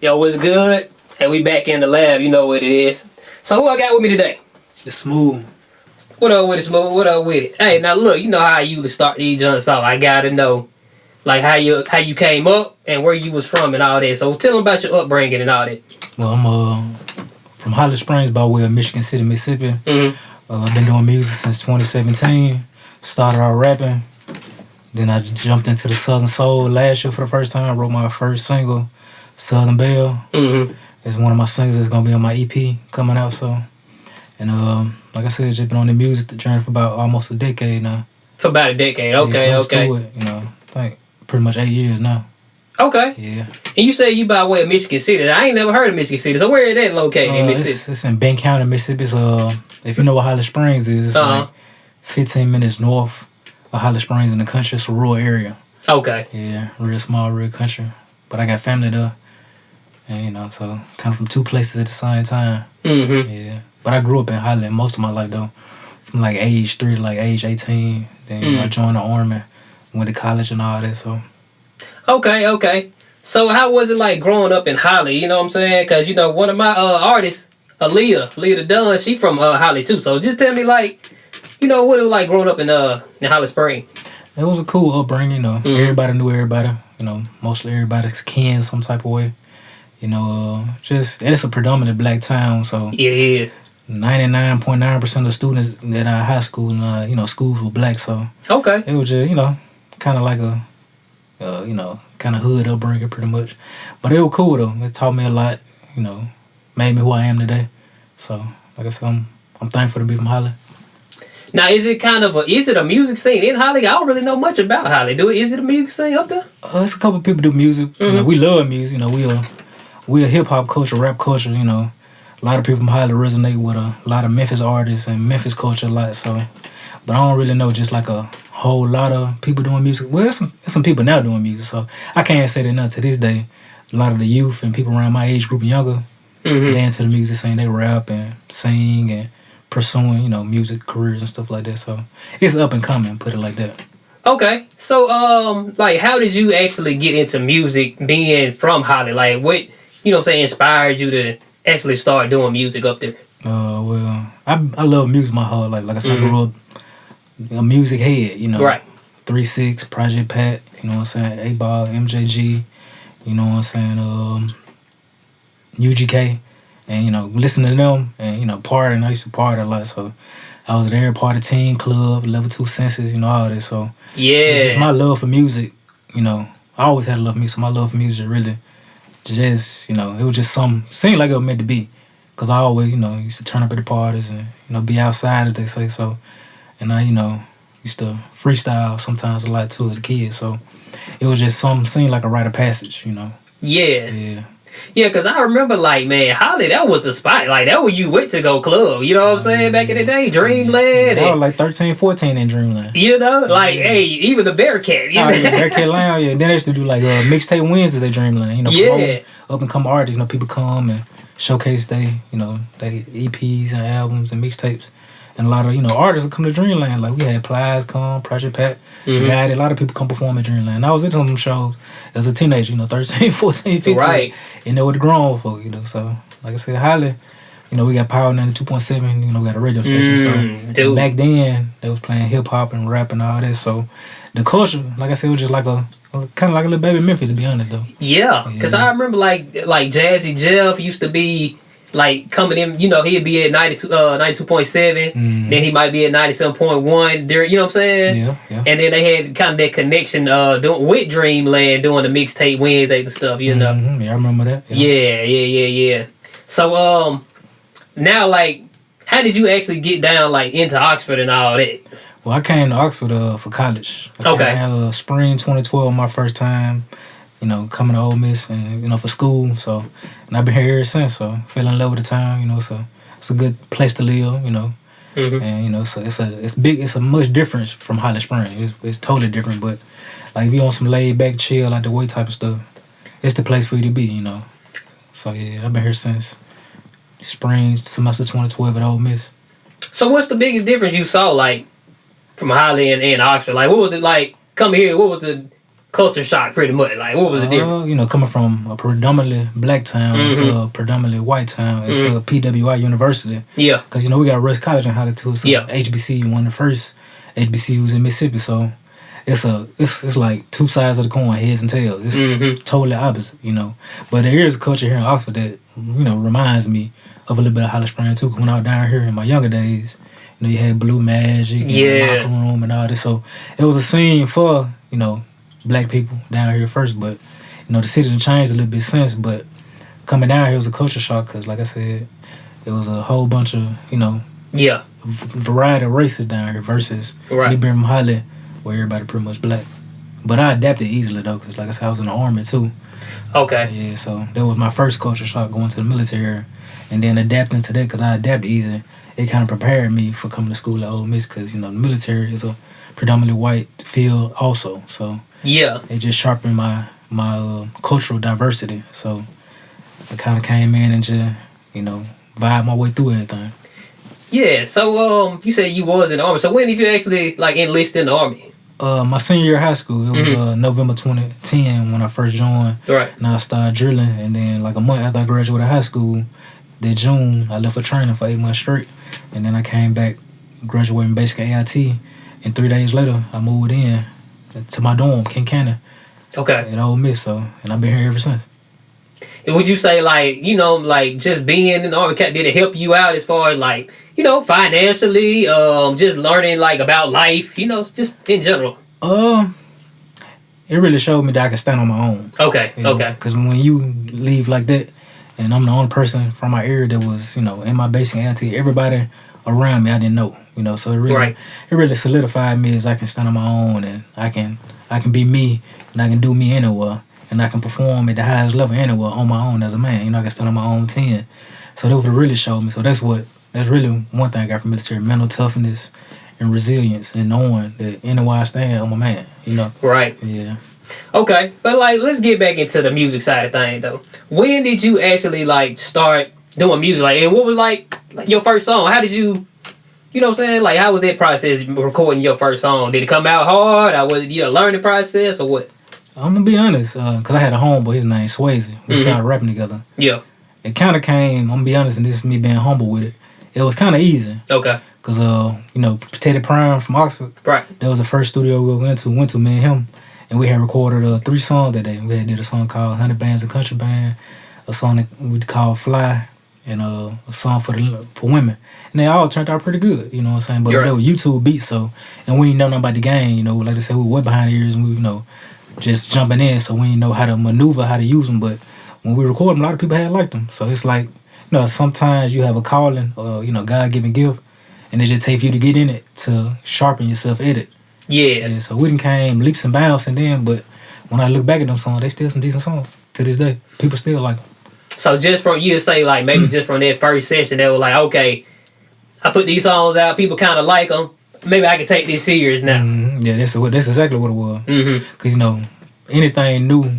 Yo, what's good? And we back in the lab, you know what it is. So who I got with me today? The Smooth. What up with it, Smooth? What up with it? Hey, now look, you know how I usually start these joints off. I gotta know, like, how you came up and where you was from and all that. So tell them about your upbringing and all that. Well, I'm from Holly Springs by way of Michigan City, Mississippi. I've been doing music since 2017. Started out rapping. Then I jumped into the Southern Soul last year for the first time. I wrote my first single, Southern Belle. It's one of my singles that's gonna be on my EP coming out. So, and like I said, just been on the music journey for about almost a decade now. For about a decade, okay, yeah, okay. To it, I think pretty much 8 years now. Okay. Yeah. And you say you by way of Michigan City. I ain't never heard of Michigan City. So where is that located in Mississippi? It's in Benton County, Mississippi. It's, if you know what Holly Springs is, it's like 15 minutes north of Holly Springs in the country. It's a rural area. Okay. Yeah, real small, real country. But I got family there. And, so kind of from two places at the same time. Yeah. But I grew up in Holly most of my life, though. From like age 3 to like age 18. Then I joined the Army, went to college and all that, so. Okay. So how was it like growing up in Holly? You know what I'm saying? Because, one of my artists, Aaliyah Dunn, she from Holly too. So just tell me, like, what it was like growing up in Holly Springs. It was a cool upbringing, Everybody knew everybody. Mostly everybody's kin some type of way. It's a predominantly black town, so. It is. 99.9% of the students at our high school and, schools were black, so. Okay. It was just, kind of like a, kind of hood upbringing pretty much. But it was cool, though. It taught me a lot, made me who I am today. So, like I said, I'm thankful to be from Holly. Now, is it a music scene in Holly? I don't really know much about Holly. Is it a music scene up there? It's a couple people do music. We love music. We a hip hop culture, rap culture. A lot of people from Holly resonate with a lot of Memphis artists and Memphis culture a lot. So, but I don't really know just like a whole lot of people doing music. Well, there's some people now doing music. So I can't say that now to this day. A lot of the youth and people around my age group and younger, they into the music scene. They rap and sing and pursuing, music careers and stuff like that. So it's up and coming, put it like that. Okay. So, how did you actually get into music being from Holly? Like, what, inspired you to actually start doing music up there? Well, I love music my whole life. Like I said, I grew up a music head, Right. 3-6, Project Pat, you know what I'm saying, 8-Ball, MJG, you know what I'm saying, UGK. And, listening to them and, partying. I used to party a lot, so I was there, party team, club, level 2 senses, all that. So, it's just my love for music, I always had a love for music. So my love for music really just, it was just seemed like it was meant to be. Because I always, used to turn up at the parties and, be outside, as they say. So, and I, used to freestyle sometimes a lot too as a kid. So, it was just seemed like a rite of passage, Yeah. Yeah, because I remember, Holly, that was the spot. Like, that was you went to go club. You know what I'm saying? Back in the day, Dreamland. I was like 13, 14 in Dreamland. Hey, even the Bearcat. Bearcat Lounge, Then they used to do, mixtape Wednesdays at Dreamland. Up and come artists, people come and showcase they EPs and albums and mixtapes. And a lot of, artists would come to Dreamland. Like, we had Plies come, Project Pat, Guided. A lot of people come perform at Dreamland. And I was at some of them shows as a teenager, 13, 14, 15. Right. And they were the grown folk, So, like I said, Holly, we got Power 92.7, we got a radio station. So, back then, they was playing hip-hop and rap and all that. So, the culture, like I said, was just like kind of like a little baby Memphis, to be honest, though. Yeah, because I remember, like Jazzy Jeff used to be... coming in, he'd be at 92.7, then he might be at 97.1 there, you know what I'm saying? Yeah. And then they had kind of that connection with Dreamland doing the mixtape Wednesday and stuff, Yeah, I remember that. Yeah. So, now, how did you actually get down, into Oxford and all that? Well, I came to Oxford for college. I had spring 2012, my first time. Coming to Ole Miss and, for school. So, and I've been here ever since. So, fell in love with the town, so it's a good place to live, And, so it's a much difference from Holly Springs. It's totally different. But, if you want some laid back, chill, like the way type of stuff, it's the place for you to be, So, yeah, I've been here since spring, semester 2012 at Ole Miss. So, what's the biggest difference you saw, from Holly and Oxford? What was it like coming here? What was the culture shock pretty much? Like, what was the difference? You know, coming from a predominantly black town to a predominantly white town into a PWI university. Yeah. Because, you know, we got Rush College in Holly too. So Yeah. HBCU, one of the first HBCUs in Mississippi. So it's like two sides of the coin, heads and tails. It's totally opposite, you know. But there is a culture here in Oxford that, you know, reminds me of a little bit of Holly Springs too. 'Cause when I was down here in my younger days, you know, you had Blue Magic and the locker room and all this. So it was a scene for, you know, black people down here first. But, you know, the city done changed a little bit since. But coming down here was a culture shock because, like I said, it was a whole bunch of, you know, variety of races down here versus me being from Holly, where everybody pretty much black. But I adapted easily though, because like I said, I was in the army too. Okay. Yeah, so that was my first culture shock going to the military, and then adapting to that because I adapted easy. It kind of prepared me for coming to school at Ole Miss because, you know, the military is a predominantly white field also. So it just sharpened my cultural diversity. So I kind of came in and just, you know, vibe my way through everything. Yeah, so you said you was in the army. So when did you actually like enlist in the army? My senior year of high school. It was November 2010 when I first joined. Right. And I started drilling, and then like a month after I graduated high school, that June I left for training for 8 months straight, and then I came back, graduating basic AIT, and 3 days later I moved in to my dorm, King Cannon. Okay. At Ole Miss, and I've been here ever since. And would you say, like, you know, like just being in the army, did it help you out as far as like, you know, financially, just learning like about life, you know, just in general? It really showed me that I can stand on my own. Okay. You know? Because when you leave like that, and I'm the only person from my area that was, you know, in my basic AIT, everybody around me I didn't know, you know, so it really solidified me as I can stand on my own, and I can be me, and I can do me anywhere, and I can perform at the highest level anywhere on my own as a man. You know, I can stand on my own 10. So that was what really showed me. So that's really one thing I got from military: mental toughness and resilience, and knowing that anywhere I stand, I'm a man. You know. Right. Yeah. Okay, but like, let's get back into the music side of things though. When did you actually like start doing music? Like, and what was like your first song? How did you? You know what I'm saying? Like, how was that process recording your first song? Did it come out hard? Or was it a learning process or what? I'm gonna be honest, cause I had a homeboy, his name Swayze. We started rapping together. Yeah. It kind of came. I'm gonna be honest, and this is me being humble with it. It was kind of easy. Okay. Cause you know, Teddy Prime from Oxford. Right. That was the first studio we went to, me and him, and we had recorded 3 songs that day. We had did a song called 100 Bands and Country Band, a song that we called Fly, and a song for women. And they all turned out pretty good, you know what I'm saying? But they were YouTube beats, so, and we didn't know nothing about the game, you know, like I said, we were wet behind the ears, and we, you know, just jumping in, so we didn't know how to maneuver, how to use them. But when we record them, a lot of people had liked them. So it's like, you know, sometimes you have a calling, or, you know, God-given gift, and it just takes you to get in it to sharpen yourself at it. Yeah. And so we done came leaps and bounds, and then, but when I look back at them songs, they still some decent songs to this day. People still like them. So just from, you say, like, maybe just from that first session, they were like, okay, I put these songs out, people kind of like them, maybe I can take this serious now. Yeah, that's exactly what it was. Because, you know, anything new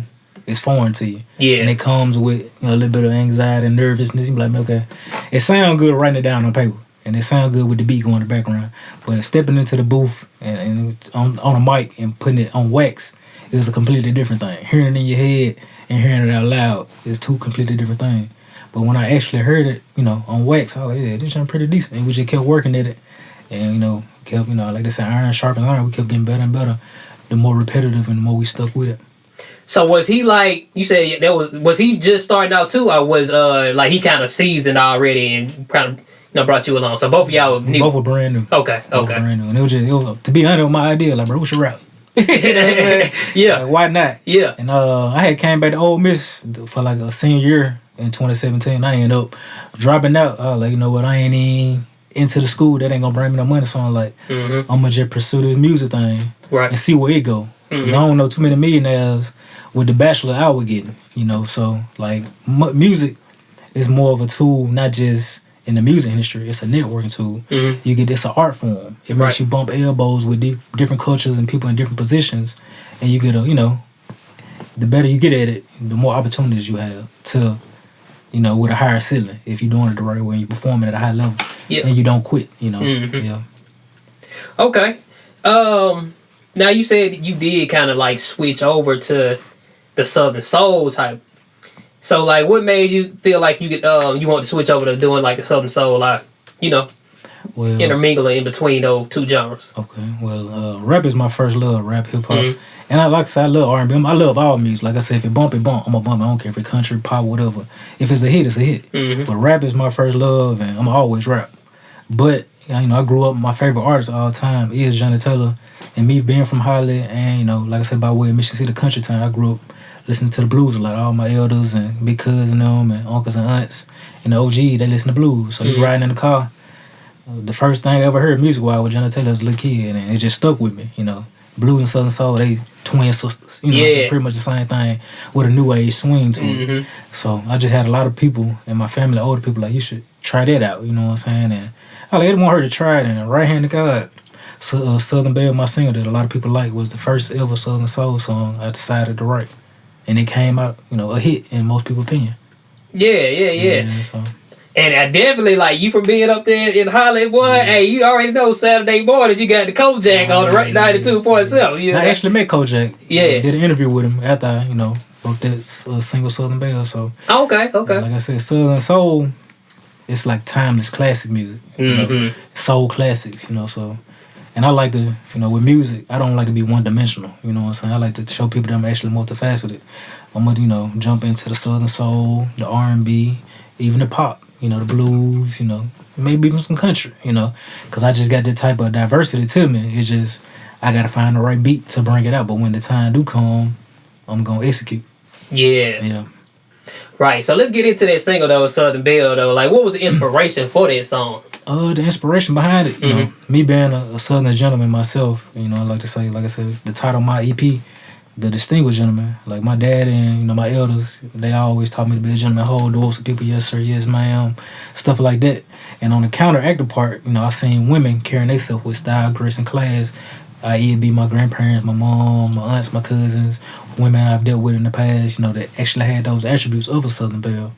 is foreign to you. Yeah. And it comes with, you know, a little bit of anxiety and nervousness. You be like, okay, it sounds good writing it down on paper, and it sounds good with the beat going in the background. But stepping into the booth and on a mic and putting it on wax is a completely different thing. Hearing it in your head and hearing it out loud is 2 completely different things. But when I actually heard it, you know, on wax, I was like, yeah, this sounds pretty decent. And we just kept working at it. And, you know, kept, you know, like they say, iron sharpens iron. We kept getting better and better. The more repetitive and the more we stuck with it. So was he like, you said was he just starting out too, or was like he kind of seasoned already and kind of, you know, brought you along? So both of y'all were new. Both were brand new. Okay. Both were brand new. And it was to be honest, it was my idea. Like, bro, we should rap. Yeah. Like, why not? Yeah. And I had came back to Ole Miss for like a senior year in 2017. I ended up dropping out. I was like, you know what? I ain't even into the school. That ain't gonna bring me no money. So I'm like, I'm gonna just pursue this music thing, right, and see where it go. Cause I don't know too many millionaires with the bachelor I was getting. You know, so like music is more of a tool, not just in the music industry. It's a networking tool. You get it's an art form. It makes you bump elbows with different cultures and people in different positions, and you get the better you get at it, the more opportunities you have to, you know, with a higher ceiling if you're doing it the right way and you're performing at a high level, and you don't quit. You know, yeah. Okay. Now you said you did kind of like switch over to the Southern Soul type. So like, what made you feel like you could you want to switch over to doing like the Southern Soul, like, you know, Well, intermingling in between those two genres? okay. Well, rap is my first love, rap, hip hop. Mhm. And I like I said, I love R&B. I love all music. Like I said, if it bump, I'm a bump. I don't care if it's country, pop, whatever. If it's a hit, it's a hit. Mhm. But rap is my first love, and I'm always rap. But you know, I grew up. My favorite artist of all time is Johnny Taylor, and me being from Holly, and you know, like I said, by way of Mission City country town, I grew up listening to the blues a lot. All my elders and big cousins and them, and uncles and aunts, and the OG, they listen to blues. So you riding in the car. The first thing I ever heard music-wise was Johnny Taylor as a little kid, and it just stuck with me. You know, blues and Southern Soul, they twin sisters. You know, it's pretty much the same thing with a new age swing to it. So I just had a lot of people in my family, older people, like, you should try that out. You know what I'm saying? And I didn't want her to try it. And Right Hand to God, so, Southern Belle, my single that a lot of people like, was the first ever Southern Soul song I decided to write. And it came out, you know, a hit in most people's opinion. Yeah. So. And I definitely, like, you from being up there in Hollywood, hey, you already know Saturday morning you got the Kojak on the right 92.7. You know? I actually met Kojak. Yeah. Did an interview with him after I, you know, wrote that single Southern Belle. So. Okay. Like I said, Southern Soul, it's like timeless classic music. You know, soul classics, you know, so. And I like to, you know, with music, I don't like to be one-dimensional, you know what I'm saying? I like to show people that I'm actually multifaceted. I'm going to, you know, jump into the Southern Soul, the R&B, even the pop, you know, the blues, you know, maybe even some country, you know, because I just got that type of diversity to me. It's just, I got to find the right beat to bring it out. But when the time do come, I'm going to execute. Yeah. Right, so let's get into that single, though, Southern Belle, though. Like, what was the inspiration for that song? The inspiration behind it, you know, me being a Southern gentleman myself, you know, I like to say, like I said, the title of my EP, The Distinguished Gentleman. Like, my dad and, you know, my elders, they always taught me to be a gentleman, hold doors for people, yes sir, yes ma'am, stuff like that. And on the counteractive part, you know, I seen women carrying themselves with style, grace, and class, i.e. it be my grandparents, my mom, my aunts, my cousins, women I've dealt with in the past, you know, that actually had those attributes of a Southern Belle.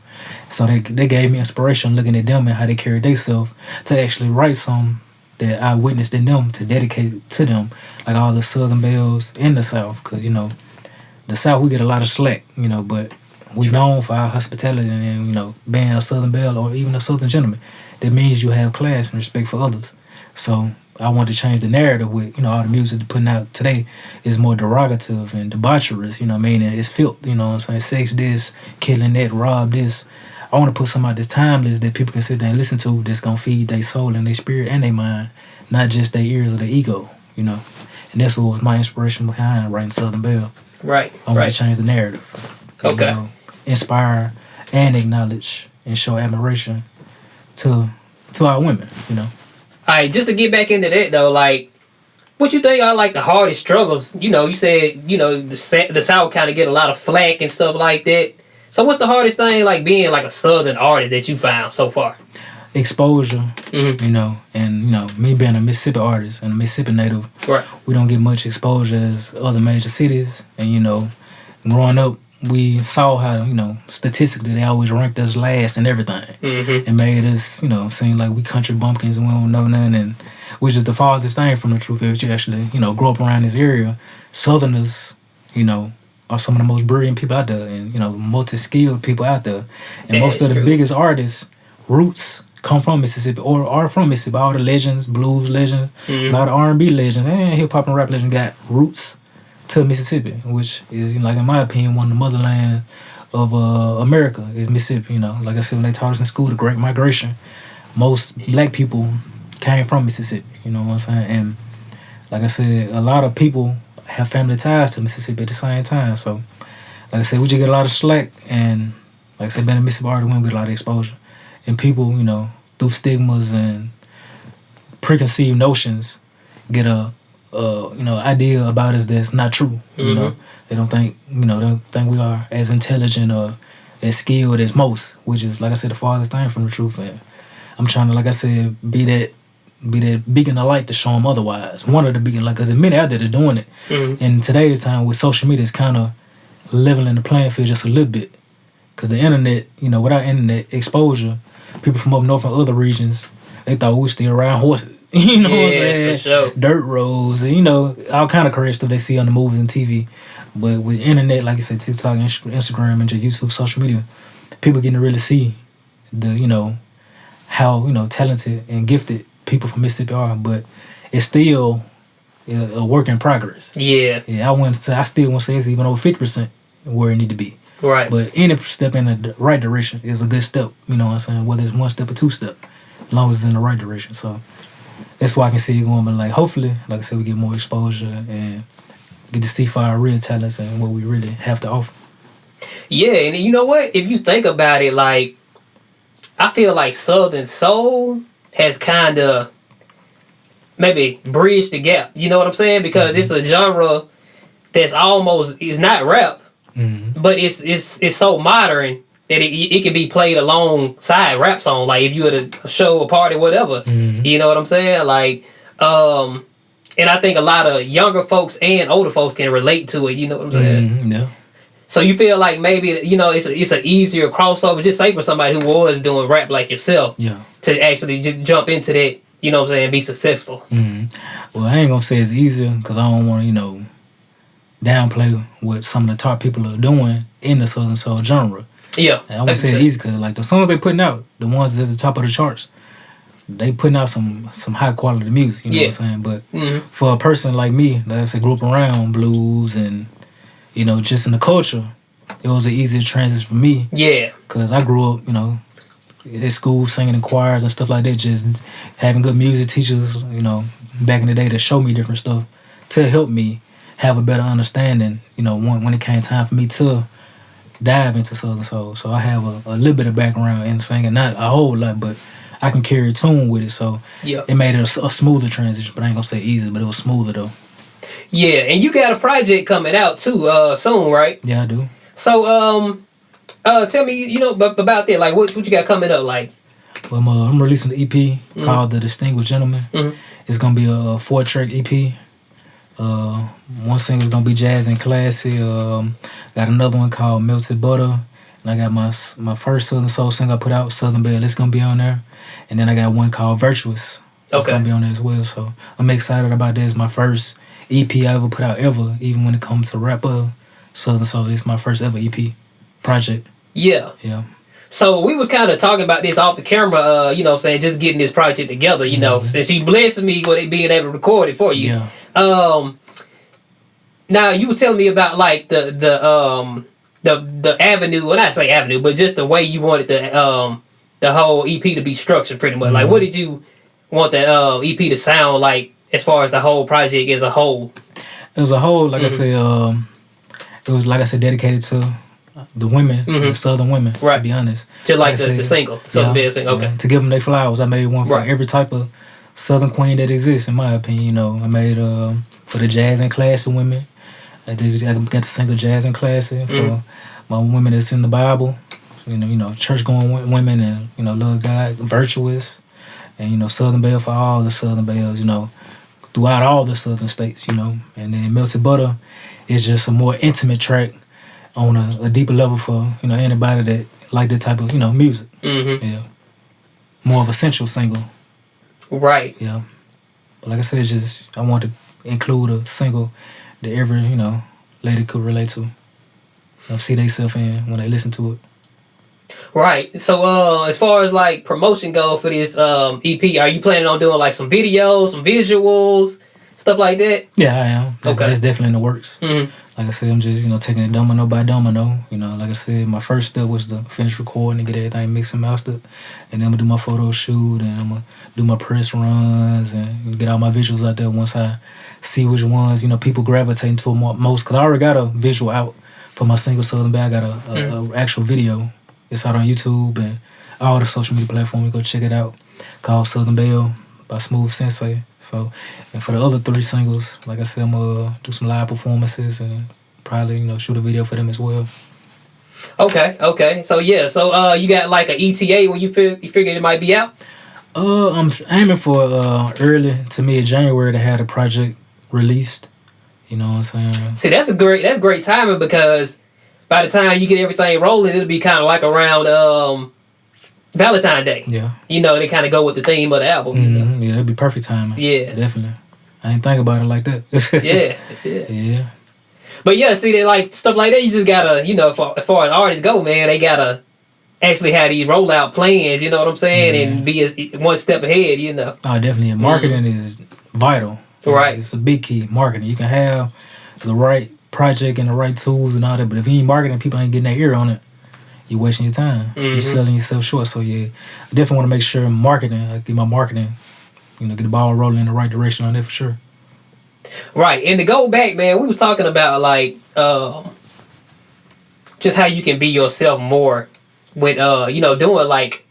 So they gave me inspiration looking at them and how they carried themselves to actually write something that I witnessed in them to dedicate to them, like all the Southern Belles in the South. Because, you know, the South, we get a lot of slack, you know, but we known for our hospitality and, you know, being a Southern Belle or even a Southern gentleman. That means you have class and respect for others. So I want to change the narrative with, you know, all the music they're putting out today is more derogative and debaucherous, you know, meaning it's filth, you know what I'm saying? Sex this, killing that, rob this. I want to put something out that's timeless that people can sit there and listen to that's going to feed their soul and their spirit and their mind, not just their ears or their ego, you know. And that's what was my inspiration behind writing Southern Belle. Right. I want to change the narrative. Okay. You know, inspire and acknowledge and show admiration to our women, you know. All right, just to get back into that, though, like, what you think are, like, the hardest struggles? You know, you said, you know, the South kind of get a lot of flack and stuff like that. So what's the hardest thing, like, being, like, a Southern artist that you found so far? Exposure, you know, and, you know, me being a Mississippi artist and a Mississippi native, right, we don't get much exposure as other major cities. And, you know, growing up, we saw how, you know, statistically they always ranked us last in everything. And made us, you know, seem like we country bumpkins and we don't know nothing, and which is the farthest thing from the truth. If you actually, you know, grow up around this area, Southerners, you know, are some of the most brilliant people out there and, you know, multi-skilled people out there. And most of the biggest artists' roots come from Mississippi or are from Mississippi. All the legends, blues legends, a lot of R&B legends, and hip-hop and rap legends got roots to Mississippi, which is, you know, like, in my opinion, one of the motherland of America is Mississippi. You know, like I said, when they taught us in school, the Great Migration, most black people came from Mississippi. You know what I'm saying? And like I said, a lot of people have family ties to Mississippi at the same time. So, like I said, we just get a lot of slack, and like I said, being a Mississippi artist, we don't get a lot of exposure. And people, you know, through stigmas and preconceived notions, get a you know, idea about us that's not true. You know, they don't think, you know, they don't think we are as intelligent or as skilled as most, which is, like I said, the farthest thing from the truth. And I'm trying to, like I said, be that beacon of light to show them otherwise. One of the beacon, like, because there's many out there that are doing it. In today's time with social media, it's kind of leveling the playing field just a little bit. Because the internet, you know, without internet exposure, people from up north and other regions, they thought we were still riding horses. You know what I'm Yeah, for saying? sure. Dirt roads, and all kind of crazy stuff they see on the movies and TV. But with internet, like you said, TikTok, Instagram, and just YouTube, social media, people getting to really see the how talented and gifted people from Mississippi are. But it's still a work in progress. Yeah. Yeah, I still wouldn't say it's even over 50% where it need to be. Right. But any step in the right direction is a good step. You know what I'm saying? Whether it's one step or two step, as long as it's in the right direction. So that's why I can see it going. But like, hopefully, like I said, we get more exposure and get to see for our real talents and what we really have to offer. Yeah, and you know what? If you think about it, like, I feel like Southern Soul has kind of maybe bridged the gap. You know what I'm saying? Because it's a genre that's almost is not rap, but it's so modern that it can be played alongside rap song. Like if you at a show, a party, whatever. You know what I'm saying? Like, and I think a lot of younger folks and older folks can relate to it. You know what I'm saying? Yeah. So you feel like maybe it's an easier crossover. Just say for somebody who was doing rap like yourself, to actually just jump into that. You know what I'm saying? Be successful. Well, I ain't gonna say it's easier because I don't want to downplay what some of the top people are doing in the Southern Soul genre. Yeah, I wouldn't say it's easy because like the songs they putting out, the ones at the top of the charts, they putting out some high quality music. You know what I'm saying? But for a person like me, like I said, grew up around blues and just in the culture, it was an easier transition for me. Yeah, because I grew up, at school singing in choirs and stuff like that, just having good music teachers, back in the day to show me different stuff to help me have a better understanding, when it came time for me to dive into Southern Soul. So I have a little bit of background in singing, not a whole lot, but I can carry a tune with it. So it made it a smoother transition, but I ain't gonna say easy, but it was smoother though. Yeah, and you got a project coming out too, soon, right? Yeah, I do. So, tell me, about that. Like, what you got coming up? Like, well, I'm releasing an EP called The Distinguished Gentleman. It's gonna be a 4-track EP. One single is gonna be Jazz and Classy. Got another one called Melted Butter, and I got my first Southern Soul single I put out, Southern Belle. It's gonna be on there, and then I got one called Virtuous. It's gonna be on there as well. So I'm excited about this. My first EP I ever put out ever, even when it comes to rapper Southern Soul. It's my first ever EP project. Yeah. So we was kind of talking about this off the camera, saying just getting this project together, since you blessed me with it being able to record it for you. Yeah. Now you was telling me about like the avenue, well not say avenue, but just the way you wanted the whole EP to be structured pretty much. Like what did you want the EP to sound like as far as the whole project as a whole? As a whole, like I said, it was like I said, dedicated to the women, the Southern women, to be honest. Just like the single, Southern Belle single, okay. To give them their flowers. I made one for every type of Southern queen that exists, in my opinion. I made for the Jazz and Classy women. I got the single Jazz and Classy for my women that's in the Bible. Church-going women and, love God, virtuous. And, Southern Belle for all the Southern Belles, throughout all the Southern states, And then Melted Butter is just a more intimate track on a deeper level for, anybody that like this type of, music. Yeah. More of a central single. Right. Yeah. But like I said, I want to include a single that every, lady could relate to. See themselves in when they listen to it. Right. So as far as like promotion go for this EP, are you planning on doing like some videos, some visuals, stuff like that? Yeah, I am. That's definitely in the works. Like I said, I'm just, taking it domino by domino. Like I said, my first step was to finish recording and get everything mixed and mastered. And then I'm going to do my photo shoot and I'm going to do my press runs and get all my visuals out there once I see which ones, people gravitating to most. Because I already got a visual out for my single Southern Belle. I got a actual video. It's out on YouTube and all the social media platforms. You go check it out. Called Southern Belle by Smooth Sensei. So, and for the other 3 singles, like I said, I'm going to do some live performances and probably, shoot a video for them as well. Okay. So, yeah. So, you got like an ETA when you figured it might be out? I'm aiming for early to mid-January to have the project released. You know what I'm saying? See, that's great timing because by the time you get everything rolling, it'll be kind of like around Valentine's Day. Yeah. You know, they kind of go with the theme of the album. You know? Yeah, that'd be perfect timing. Yeah. Definitely. I didn't think about it like that. Yeah. But yeah, see, they like stuff like that. You just gotta, you know, as far as artists go, man, they gotta actually have these rollout plans. You know what I'm saying, and be one step ahead. You know. Oh, definitely. Marketing is vital. Right. It's a big key. Marketing. You can have the right project and the right tools and all that, but if you ain't marketing, people ain't getting their ear on it. You're wasting your time. You're selling yourself short. So yeah, I definitely want to make sure marketing. I get my marketing. You know, get the ball rolling in the right direction on that for sure. Right, and to go back, man, we was talking about like just how you can be yourself more with you know, doing like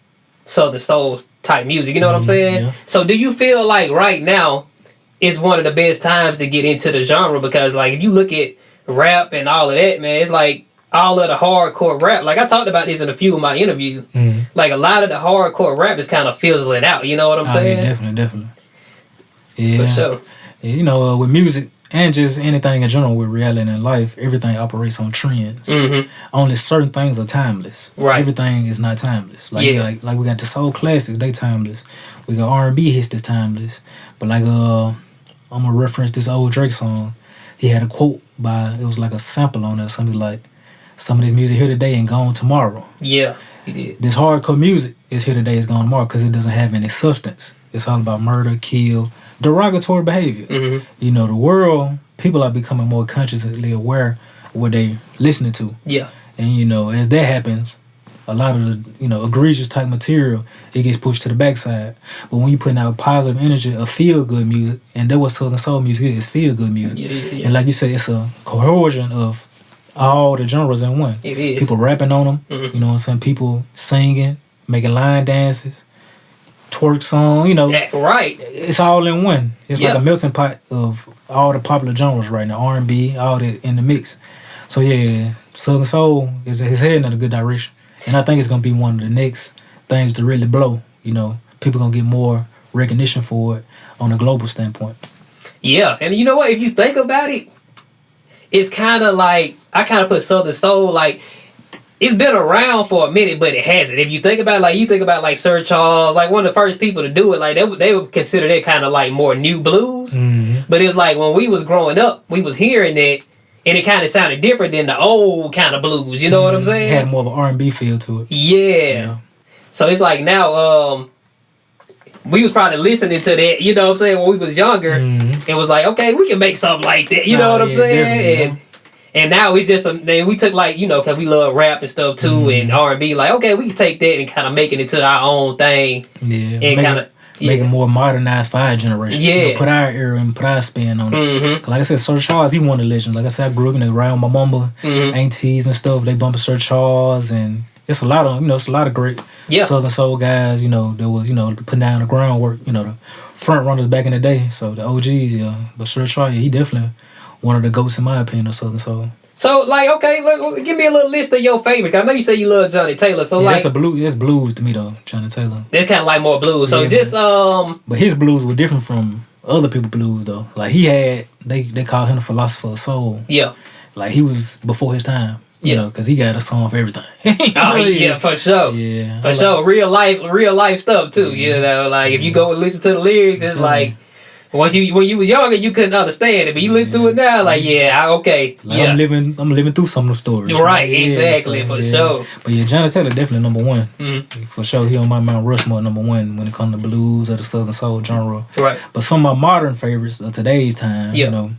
Southern Soul type music. You know what I'm saying? Yeah. So do you feel like right now is one of the best times to get into the genre? Because like if you look at rap and all of that, man, it's like all of the hardcore rap. Like I talked about this in a few of my interviews. Like a lot of the hardcore rap is kind of fizzling out. You know what I'm saying? Yeah, definitely. Yeah. For sure. You know, with music and just anything in general with reality in life, everything operates on trends. Only certain things are timeless. Right. Everything is not timeless. Like we got the soul classics, they timeless. We got R&B hits that's timeless. But like I'm gonna reference this old Drake song. He had a quote it was like a sample on there, something like, "Some of this music here today and gone tomorrow." Yeah, he did. This hardcore music is here today, is gone tomorrow because it doesn't have any substance. It's all about murder, kill, derogatory behavior. You know, the world, people are becoming more consciously aware of what they listening to. Yeah. And, you know, as that happens, a lot of the, you know, egregious type material, it gets pushed to the backside. But when you putting out positive energy of feel-good music, and that's what Southern Soul music is feel-good music. Yeah. And like you said, it's a cohesion of all the genres in one. It is. People rapping on them, you know what I'm saying? People singing, making line dances, twerk song, you know. Right. It's all in one. It's like a melting pot of all the popular genres right now. R&B, all that in the mix. So yeah, Southern Soul is heading in a good direction. And I think it's going to be one of the next things to really blow. You know, people going to get more recognition for it on a global standpoint. Yeah, and you know what? If you think about it, it's kind of like, I kind of put Southern Soul, like, it's been around for a minute, but it hasn't. If you think about it, like, you think about, like, Sir Charles, like, one of the first people to do it, like, they would consider that kind of, like, more new blues. But it's like, when we was growing up, we was hearing that, and it kind of sounded different than the old kind of blues. You know what I'm saying? It had more of an R&B feel to it. Yeah. So it's like now, we was probably listening to that, you know what I'm saying, when we was younger. It was like, okay, we can make something like that. You know what I'm saying? And now it's just, we took like, you know, because we love rap and stuff too, and R&B, like, okay, we can take that and kind of make it into our own thing. Yeah. And kind of... Make it more modernized for our generation. Yeah. You know, put our era and put our spin on it. Cause like I said, Sir Charles, he one of the legends. Like I said, I grew up, you know, around my mama, aunties and stuff. They bumping Sir Charles, and it's a lot of, you know, it's a lot of great Southern Soul guys, you know, that was, you know, putting down the groundwork, you know, the front runners back in the day. So the OGs, yeah. But Sir Charles, he definitely one of the GOATs in my opinion of Southern Soul. So, like, okay, give me a little list of your favorites. I know you say you love Johnny Taylor, so like... That's blues to me, though, Johnny Taylor. That's kind of like more blues. So, But his blues were different from other people's blues, though. Like, he had... They called him the philosopher of soul. Yeah. Like, he was before his time. You know, because he got a song for everything. Yeah, for sure. Yeah. For sure. Real life stuff, too. You know, like, if you go and listen to the lyrics, it's like... When you were younger, you couldn't understand it, but you listen to it now, like, okay. Like, I'm living through some of the stories. Right, exactly, for sure. But yeah, Johnny Taylor definitely number one. For sure, he on my Mount Rushmore number one when it comes to blues or the Southern Soul genre. Right. But some of my modern favorites of today's time, you know,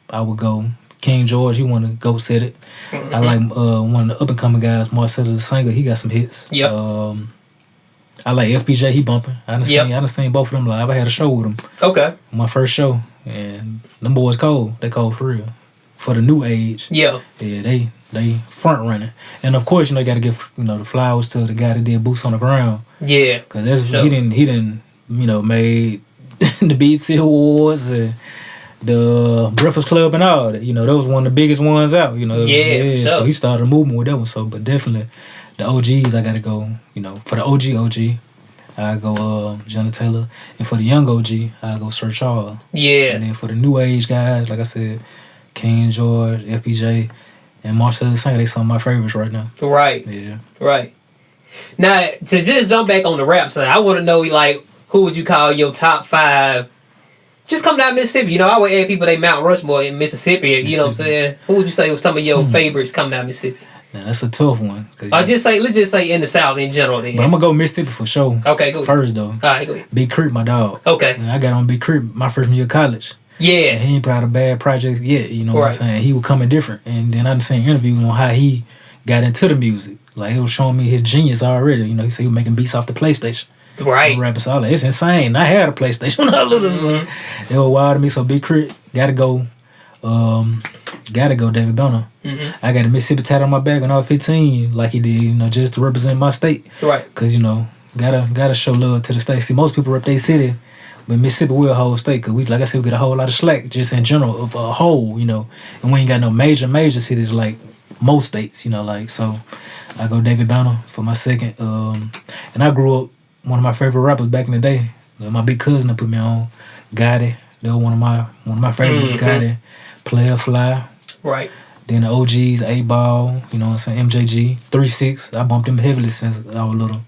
I would go King George. He want to go set it. I like one of the up and coming guys, Marcelo the Singer. He got some hits. I like FBJ, he bumping. I done seen both of them live. I had a show with them. Okay. My first show. And them boys cold. They cold for real. For the new age. Yeah. Yeah, they front running. And of course, you know, you gotta give, you know, the flowers to the guy that did Boots on the Ground. Yeah. Cause that's he didn't, you know, made the BET Awards and the Breakfast Club and all that. You know, that was one of the biggest ones out, you know. Yeah. So he started a movement with that one. So but definitely the OGs, I gotta go, you know, for the OG, I go Johnny Taylor. And for the young OG, I go Sir Charles. Yeah. And then for the new age guys, like I said, King George, FPJ, and Marcel the Singer, they some of my favorites right now. Right. Yeah. Right. Now, to just jump back on the rap side, I want to know, like, who would you call your top 5? Just coming out of Mississippi. I always ask people they Mount Rushmore in Mississippi. You know what I'm saying? Who would you say was some of your favorites coming out of Mississippi? Now, that's a tough one. Let's just say in the South in general. Then. But I'm gonna go Mississippi for sure. Okay, go first though. All right, go ahead. Big Crit, my dog. Okay. I got on Big Crit my freshman year of college. Yeah. And he ain't put out a bad project yet. You know what I'm saying? He was coming different, and then I done seen interviews on how he got into the music. Like, it was showing me his genius already. He said he was making beats off the PlayStation. Right. Rapping, so it's insane. I had a PlayStation when I was little, so it was wild to me. So Big Crit, gotta go David Banner. I got a Mississippi tat on my back when I was 15, like he did, just to represent my state. Right. Cause gotta show love to the state. See, most people rep their city, but Mississippi we're a whole state. Cause we, like I said, we get a whole lot of slack just in general of a whole, and we ain't got no major cities like most states, so I go David Banner for my second. And I grew up. One of my favorite rappers back in the day, my big cousin that put me on, Gotti. They were one of my favorites. Gotti, Player Fly. Right. Then the OGs, A-Ball, MJG, 3-6. I bumped them heavily since I was little.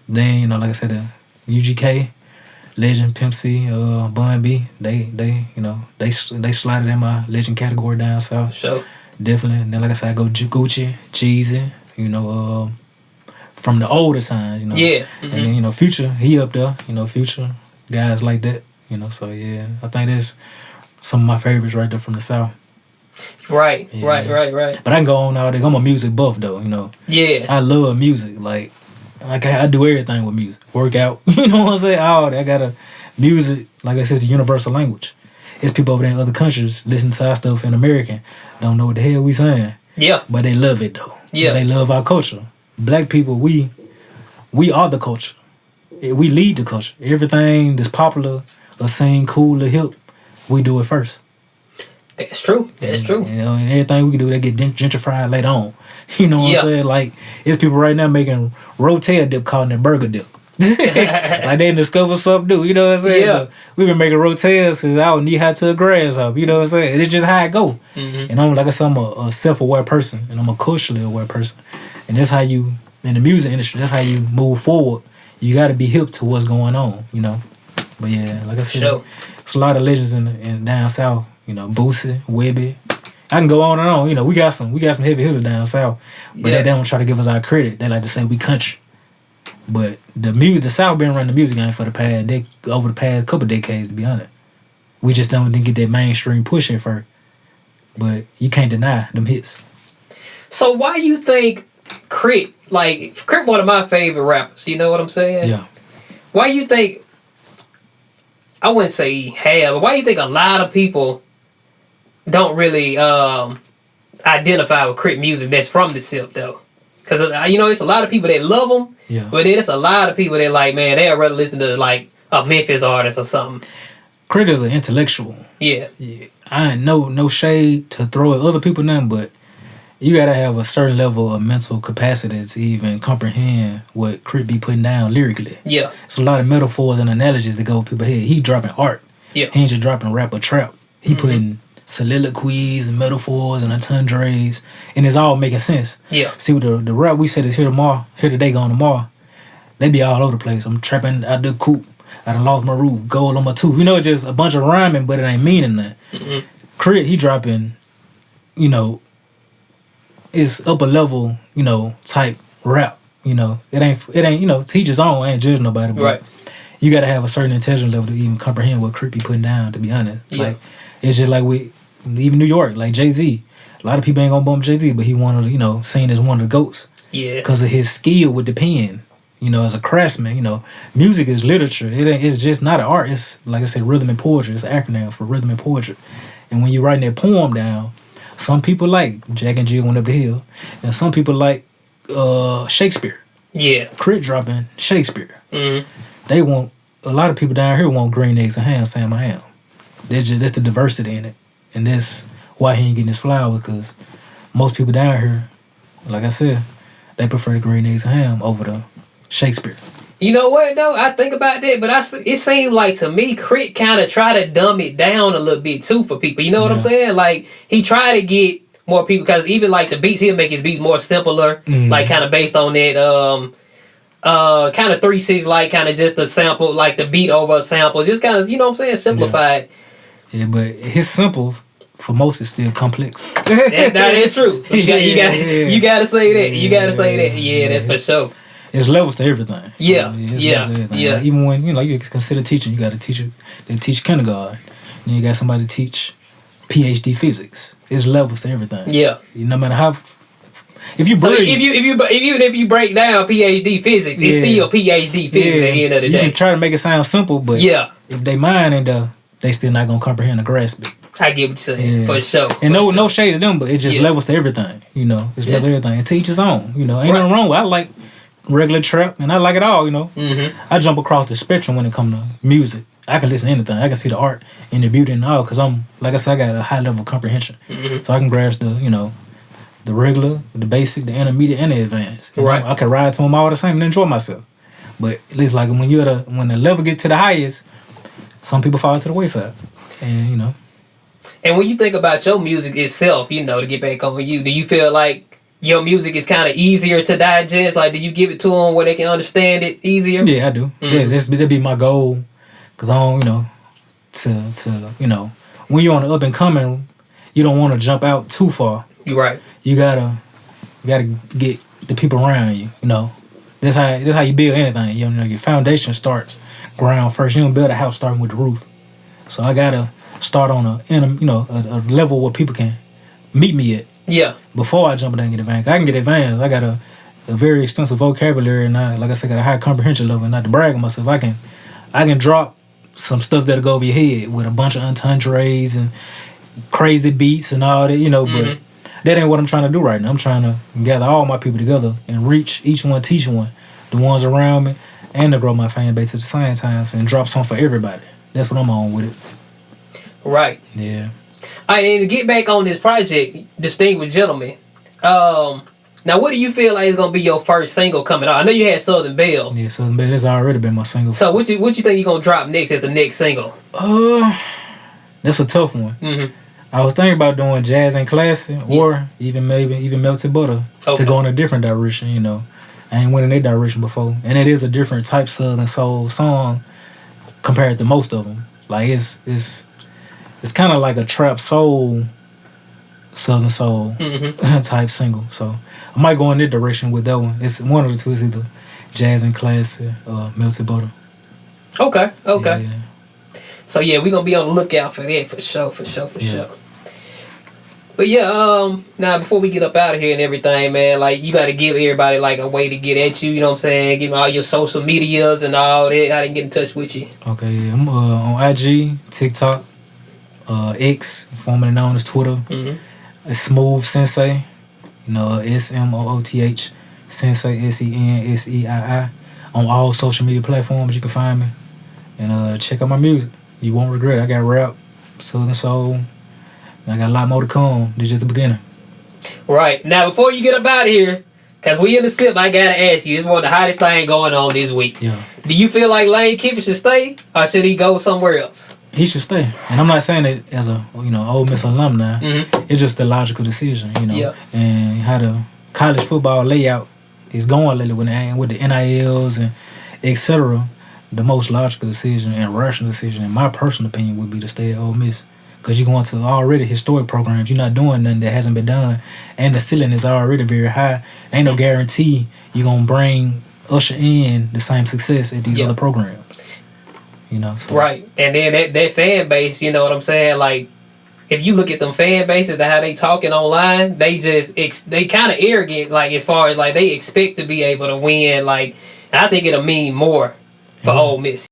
Then, like I said, the UGK, Legend, Pimp C, Bun B. They slided in my legend category down south. Sure. Definitely. And then, like I said, I go Gucci, Jeezy, from the older times, Yeah. And then, Future, he up there, Future, guys like that, so yeah, I think that's some of my favorites right there from the South. Right, yeah. right. But I can go on all day. I'm a music buff though, Yeah. I love music. Like I do everything with music. Work out, you know what I'm saying? All that. I got a music, like I said, it's a universal language. It's people over there in other countries listening to our stuff in American, don't know what the hell we saying. Yeah. But they love it though. Yeah. They love our culture. Black people, we are the culture. We lead the culture. Everything that's popular or seen cool or hip, we do it first. That's true. That's true. And everything we can do, they get gentrified later on. You know what I'm saying? Like, it's people right now making rotel dip, calling it burger dip. Like they discover something new, you know what I'm saying? Yeah. We've been making rotels since I was knee high to a grasshopper, you know what I'm saying? It's just how it go. And like I said, I'm a self-aware person, and I'm a culturally aware person. And that's how you, in the music industry, that's how you move forward. You got to be hip to what's going on, But yeah, like I said, it's a lot of legends in down south, Boosie, Webby. I can go on and on, we got some heavy hitters down south, but they don't try to give us our credit. They like to say we country. But the South been running the music game for over the past couple decades, to be honest. We just didn't get that mainstream push at first. But you can't deny them hits. So why you think Crit one of my favorite rappers, you know what I'm saying? Yeah. Why you think, I wouldn't say but why you think a lot of people don't really identify with Crit music that's from the SIP though? Because, it's a lot of people that love them, but then it's a lot of people that like, man, they'd rather listen to like a Memphis artist or something. Crit is an intellectual. Yeah. I ain't no shade to throw at other people now, but you gotta have a certain level of mental capacity to even comprehend what Crit be putting down lyrically. Yeah. It's a lot of metaphors and analogies that go with people's head. He dropping art. Yeah. He ain't just dropping rap or trap. He putting soliloquies and metaphors and entendres, and it's all making sense. Yeah. See, with the rap we said is here tomorrow, here today, gone tomorrow, they be all over the place. I'm trapping out the coop. I done lost my roof, gold on my tooth. Just a bunch of rhyming, but it ain't meaning that. Crit, he dropping, it's upper level, type rap. It ain't, teach his own, I ain't judging nobody, but you gotta have a certain intelligence level to even comprehend what Crit be putting down, to be honest. Like, it's just like with even New York, like Jay-Z. A lot of people ain't gonna bump Jay-Z, but he seen as one of the GOATs. Yeah. Because of his skill with the pen, as a craftsman. Music is literature. It's just not an art. It's, like I said, rhythm and poetry. It's an acronym for rhythm and poetry. And when you're writing that poem down, some people like Jack and Jill Went Up the Hill, and some people like Shakespeare. Yeah. Crit dropping Shakespeare. They want, a lot of people down here want green eggs and ham, Sam I am. That's the diversity in it. And that's why he ain't getting his flowers, because most people down here, like I said, they prefer the green eggs and ham over the Shakespeare. You know what, though? I think about that, but it seemed like, to me, Crit kind of try to dumb it down a little bit, too, for people. You know what I'm saying? Like, he tried to get more people, because even like the beats, he'll make his beats more simpler, like kind of based on that kind of 3/6, like kind of just a sample, like the beat over a sample, just kind of, you know what I'm saying, simplified. Yeah, but his simple for most is still complex. That is true. You gotta say that. You gotta say that. Yeah, that's for sure. It's levels to everything. Yeah, Like, even when you consider teaching, you got a teacher that teach kindergarten, and you got somebody to teach PhD physics. It's levels to everything. Yeah. No matter how. If you break, if you break down PhD physics, it's still PhD physics at the end of the day. You can try to make it sound simple, but if they mind and they still not gonna comprehend or grasp it. I get what you're saying, for sure. And no shade to them, but it just levels to everything. It's levels to everything. And to each his own. Ain't nothing wrong with it. I like regular trap, and I like it all. I jump across the spectrum when it comes to music. I can listen to anything. I can see the art and the beauty and all, because I'm, like I said, I got a high level of comprehension. So I can grasp the regular, the basic, the intermediate, and the advanced. I can ride to them all the same and enjoy myself. But at least like when the level get to the highest, some people fall to the wayside. And And when you think about your music itself, to get back on you, do you feel like your music is kind of easier to digest? Like, do you give it to them where they can understand it easier? Yeah, I do. Yeah, that'd be my goal. Because I don't, when you're on the up and coming, you don't want to jump out too far. You're right. You gotta get the people around you. That's how you build anything. Your foundation starts ground first. You don't build a house starting with the roof. So I gotta start on a level where people can meet me at. Yeah. Before I jump in and get advanced, I can get advanced. I got a very extensive vocabulary, and like I said, got a high comprehension level. And not to brag on myself, I can drop some stuff that'll go over your head with a bunch of entendres and crazy beats and all that, but that ain't what I'm trying to do right now. I'm trying to gather all my people together and reach each one, teach one, the ones around me, and to grow my fan base at the same time and drop something for everybody. That's what I'm on with it. Right. Yeah. All right, and to get back on this project, Distinguished Gentleman, now what do you feel like is going to be your first single coming out? I know you had Southern Belle. Yeah, Southern Belle has already been my single. So what you think you're going to drop next as the next single? That's a tough one. I was thinking about doing jazz and classic, or even melted butter to go in a different direction. I ain't went in that direction before, and it is a different type Southern soul song compared to most of them. Like it's kind of like a trap soul, Southern soul type single. So I might go in that direction with that one. It's one of the two. It's either jazz and classic or melted butter. Okay. Yeah. So yeah, we're gonna be on the lookout for that for sure. But yeah, now before we get up out of here and everything, man, like you gotta give everybody like a way to get at you, you know what I'm saying? Give them all your social medias and all that, how they can get in touch with you. Okay, yeah. I'm on IG, TikTok, X, formerly known as Twitter. It's Smooth Sensei, SMOOTH Sensei, SENSEII. On all social media platforms you can find me. And check out my music. You won't regret it. I got rap, Southern soul, and I got a lot more to come. This is just the beginning. Right. Now, before you get up out of here, because we in the sip, I got to ask you, this is one of the hottest things going on this week. Yeah. Do you feel like Lane Kiffin should stay, or should he go somewhere else? He should stay. And I'm not saying it as a, Ole Miss alumni. It's just a logical decision, Yeah. And how the college football layout is going lately with the NILs and etc. The most logical decision and rational decision, in my personal opinion, would be to stay at Ole Miss. Because you're going to already historic programs. You're not doing nothing that hasn't been done. And the ceiling is already very high. Ain't no guarantee you're going to usher in the same success at these other programs. So. Right. And then that fan base, you know what I'm saying? Like, if you look at them fan bases, how they talking online, they kind of arrogant, like, as far as, like, they expect to be able to win. Like, I think it'll mean more for Ole Miss.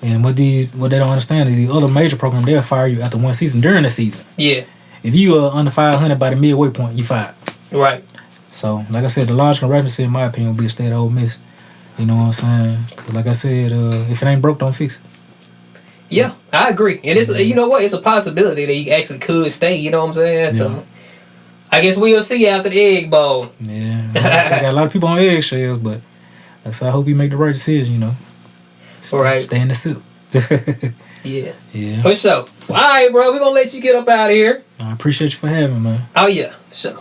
And what they don't understand is these other major programs, they'll fire you after one season during the season. Yeah. If you are under 500 by the midway point, you fired. Right. So, like I said, the logical rationale, in my opinion, would be to stay at Ole Miss. You know what I'm saying? Because, like I said, if it ain't broke, don't fix it. Yeah, I agree. And it's you know what? It's a possibility that you actually could stay. You know what I'm saying? Yeah. So, I guess we'll see after the Egg Bowl. Yeah. I got a lot of people on eggshells, but I hope you make the right decision, Stay in the soup. Yeah. For sure. All right, bro. We're going to let you get up out of here. I appreciate you for having me, man. Oh yeah, sure.